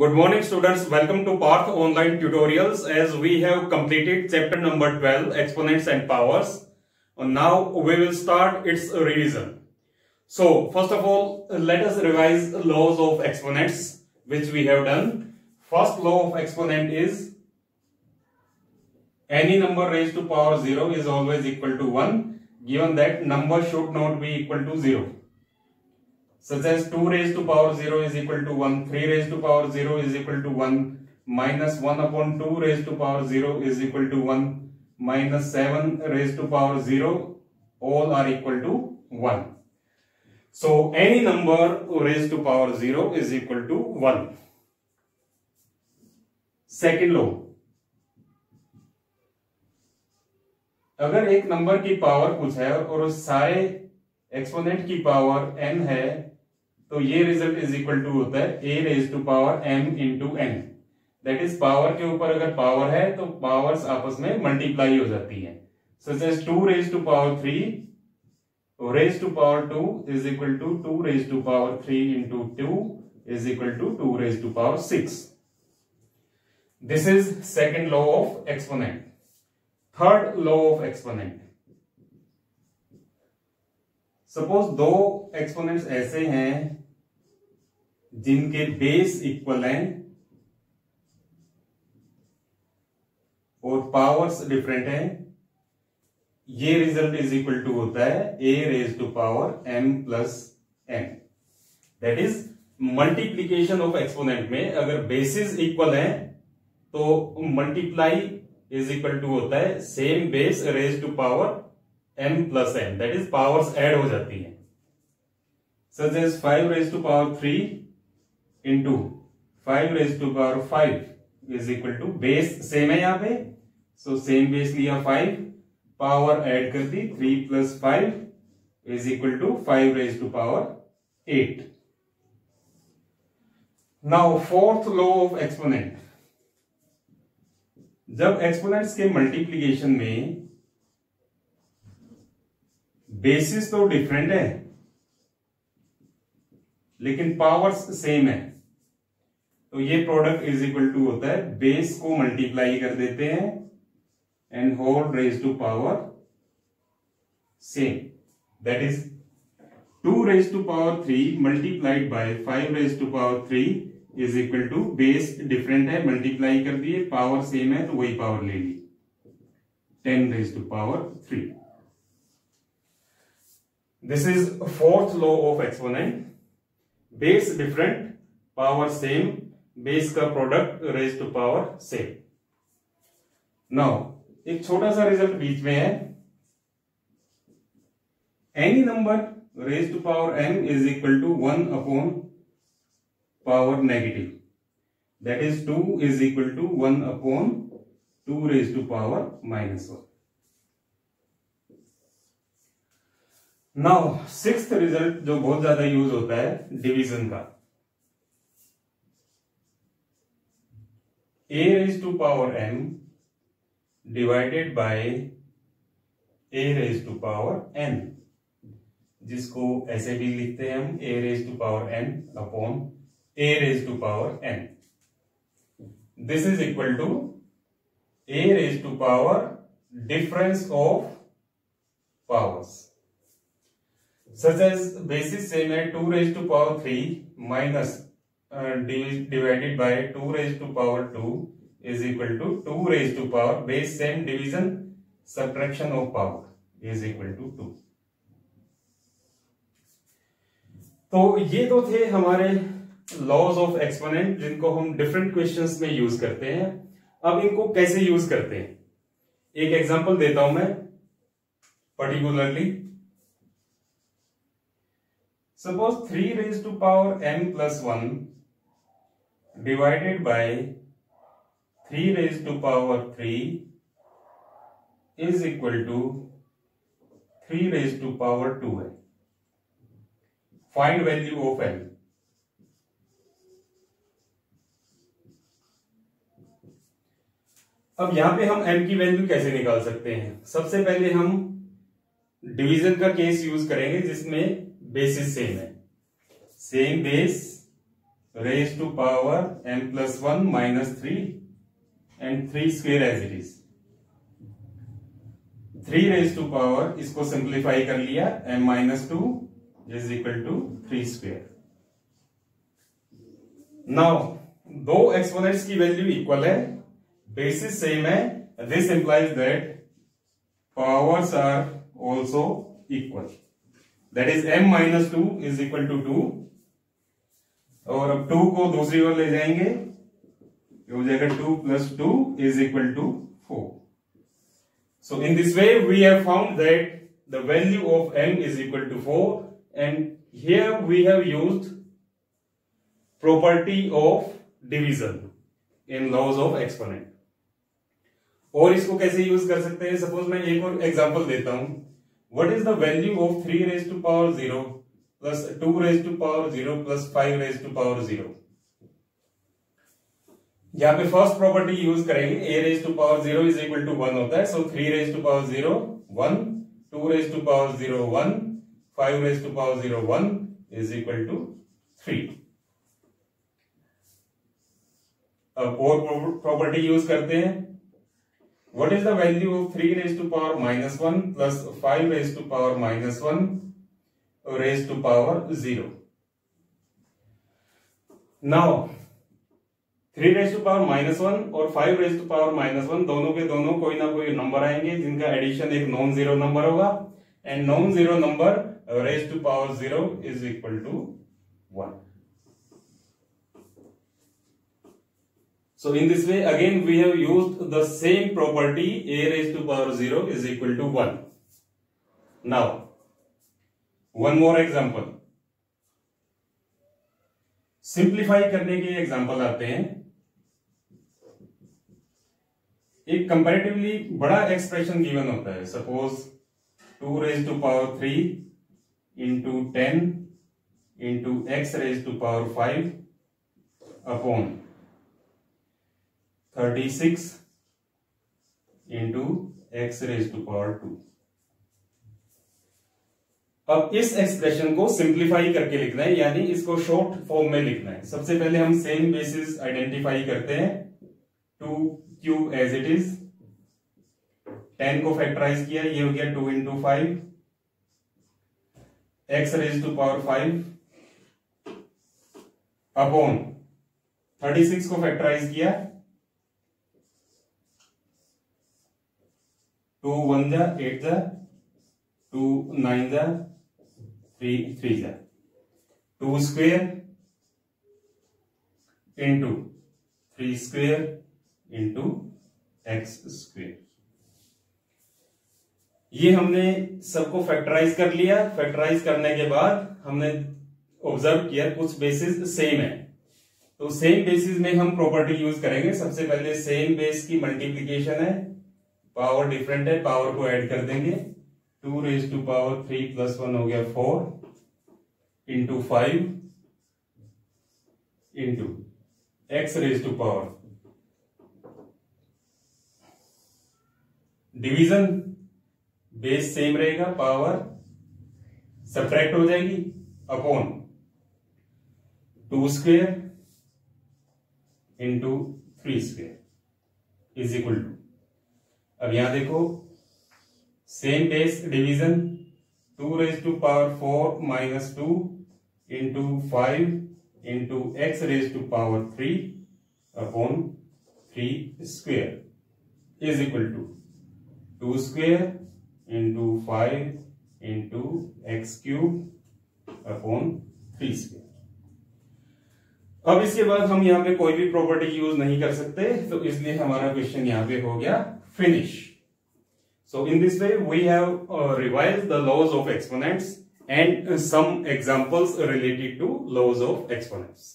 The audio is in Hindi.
Good morning students, welcome to Path Online Tutorials as we have completed chapter number 12 exponents and powers. Now we will start its revision. So first of all let us revise laws of exponents which we have done. First law of exponent is any number raised to power 0 is always equal to 1 given that number should not be equal to 0. Such as 2 raised to power 0 is equal to 1, 3 raised to power 0 is equal to 1, minus 1 upon 2 raised to power 0 is equal to 1, minus 7 raised to power 0, all are equal to 1. So, any number raised to power 0 is equal to 1. Second law, अगर एक नंबर की पावर कुछ है और सारे एक्सपोनेंट की पावर n है तो ये रिजल्ट इज इक्वल टू होता है a raise to power m into n. That is power के ऊपर अगर पावर है तो पावर्स आपस में मल्टीप्लाई हो जाती है. Such as 2 raise to power 3 raise to power 2 is equal to 2 raise to power 3 into 2 is equal to 2 raise to power 6. This is second law of exponent. Third law of exponent, suppose दो एक्सपोनेंट्स ऐसे हैं जिनके बेस इक्वल हैं और पावर्स डिफरेंट हैं. ये रिजल्ट इज इक्वल टू होता है a raise to power m plus n. That is multiplication of exponent में अगर बेसिस इक्वल हैं तो मल्टीप्लाई इज इक्वल टू होता है same base raise to power m plus n. That is powers add हो जाती है. Such as 5 raise to power 3 into 5 raise to power 5 is equal to base same है यहां पे, सो सेम बेस लिया 5, पावर ऐड कर दी 3 plus 5 is equal to 5 raise to power 8. Now fourth law of exponent, जब एक्सपोनेंट्स के मल्टीप्लीकेशन में बेसिस तो डिफरेंट है लेकिन पावर्स सेम है तो ये प्रोडक्ट इज इक्वल टू होता है बेस को मल्टीप्लाई कर देते हैं and whole raise to power same. That is 2 raise to power 3 multiplied by 5 raise to power 3 is equal to base different है मल्टीप्लाई कर दिए, पावर सेम है तो वही पावर ले ली 10 raise to power 3. This is fourth law of exponent. Base different, power same, base का product raise to power same. Now एक छोटा सा रिजल्ट बीच में है. Any number raise to power m is equal to 1 upon power negative. That is 2 is equal to 1 upon 2 raise to power -1. Now sixth result जो बहुत ज्यादा यूज होता है डिवीजन का. a raise to power m divided by a raise to power n, जिसको ऐसे भी लिखते हैं हम a raise to power n upon a raise to power n. This is equal to a raise to power difference of powers. Such as basis same है 2 raised to power 3 minus divided by 2 raised to power 2 is equal to 2 raised to power base same division subtraction of power is equal to 2. तो ये तो थे हमारे लॉज ऑफ एक्सपोनेंट जिनको हम डिफरेंट क्वेश्चंस में यूज करते हैं. अब इनको कैसे यूज करते हैं एक एग्जांपल देता हूं मैं particularly. Suppose 3 raised to power m plus 1 divided by 3 raised to power 3 is equal to 3 raised to power 2 है. Find value of m. अब यहां पे हम m की वैल्यू कैसे निकाल सकते हैं. सबसे पहले हम डिवीजन का केस यूज करेंगे जिसमें बेसिस सेम है. Same base raised to power m plus 1 minus 3 and 3 square as it is. 3 raised to power, इसको सिंप्लीफाई कर लिया, m minus 2 is equal to 3 square. Now दो एक्सपोनेंट्स की वैल्यू इक्वल है, बेसिस सेम है, this implies that powers are also equal. That is m minus 2 is equal to 2. और अब 2 को दूसरी ओर ले जाएंगे, हो जाएगा 2 plus 2 is equal to 4. So in this way we have found that the value of m is equal to 4, and here we have used property of division in laws of exponent. और इसको कैसे यूज कर सकते हैं? सपोज मैं एक और एग्जांपल देता हूं. What is the value of 3 raised to power 0 plus 2 raised to power 0 plus 5 raised to power 0? यहां पे फर्स्ट प्रॉपर्टी यूज करेंगे, a raised to power 0 is equal to 1 होता है. सो 3 raised to power 0 1, 2 raised to power 0 1, 5 raised to power 0 1 is equal to 3. अब और प्रॉपर्टी यूज करते हैं. What is the value of 3 raised to power minus 1 plus 5 raised to power minus 1 raised to power 0? Now 3 raised to power minus 1 और 5 raised to power minus 1 दोनों के दोनों कोई ना कोई नंबर आएंगे जिनका एडिशन एक नॉन जीरो नंबर होगा, and non zero number raised to power 0 is equal to 1. So in this way again we have used the same property, a raised to power 0 is equal to 1. Now one more example. Simplify करने के एग्जांपल आते हैं. एक कंपैरेटिवली बड़ा एक्सप्रेशन गिवन होता है. Suppose 2 raised to power 3 into 10 into x raised to power 5 upon 36 into x raised to power 2. अब इस एक्सप्रेशन को सिंप्लीफाई करके लिखना है, यानी इसको शॉर्ट फॉर्म में लिखना है. सबसे पहले हम सेम बेसिस आइडेंटिफाई करते हैं. 2 क्यूब एज इट इज, 10 को फैक्टराइज किया, ये हो गया 2 into 5, x raised to power 5 upon 36 को फैक्टराइज किया, 2 1 जा 8 जा, 2 9 जा, 3 3 जा, 2 square into 3 square into x square. ये हमने सबको फैक्टराइज कर लिया. फैक्टराइज करने के बाद हमने ऑब्जर्व किया कुछ बेसिस सेम है, तो सेम बेसिस में हम प्रॉपर्टी यूज करेंगे. सबसे पहले सेम बेस की मल्टीप्लीकेशन है, पावर डिफरेंट है, पावर को ऐड कर देंगे. 2 raised to power 3 plus 1 हो गया 4 into 5 into x raised to power. Division base same रहेगा, पावर सब्ट्रैक्ट हो जाएगी, upon 2 square into 3 square is equal to. अब यहां देखो same base division, 2 raised to power 4 minus 2 into 5 into x raised to power 3 upon 3 square is equal to 2 square into 5 into x cube upon 3 square. अब इसके बाद हम यहां पे कोई भी प्रॉपर्टी यूज नहीं कर सकते, तो इसलिए हमारा क्वेश्चन यहां पे हो गया finish. So in this way we have revised the laws of exponents and some examples related to laws of exponents.